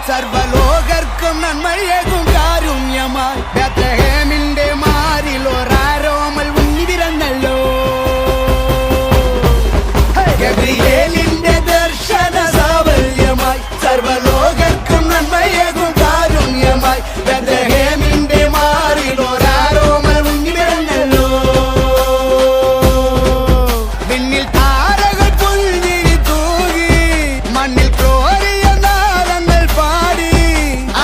സർവലോകർക്കും നന്മയേകും കാരുണ്യമായി ബേത്ലഹേമിന്റെ മാറിൽ ഒരാരോമൽ ഉണ്ണി വിരന്നല്ലോ. ഗബ്രിയേലിന്റെ ദർശന സാവല്യമായി സർവലോകർക്കും നന്മയേകും കാരുണ്യമായി ബേത്ലഹേമിന്റെ മാറിൽ ഒരാരോമൽ ഉണ്ണി വിരന്നല്ലോ. വിണ്ണിൽ താരകൾ പുൽതിരി തൂകി മണ്ണിൽ ക്രോരിയ നാദങ്ങൾ പാടി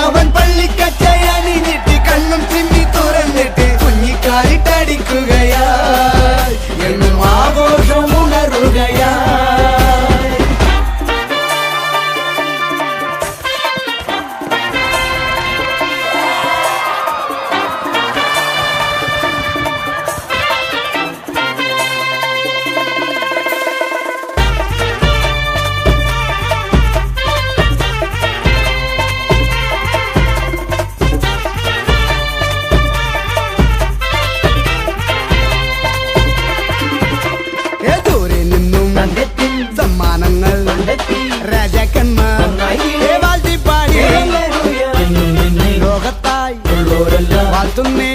അവൻ പള്ളിക്കച്ചയണിഞ്ഞിട്ട് കണ്ണും ചിമ്മി തുറന്നിട്ട് കുഞ്ഞിക്കാലിട്ടടിക്കുകയായി എന്നും ആഘോഷം ഉണരുകയായി. സമ്മാനങ്ങൾ രാജാക്കന്മാർ വാഴ്ത്തിപ്പാടി ലോകത്തായി വാഴ്ത്തുന്നേ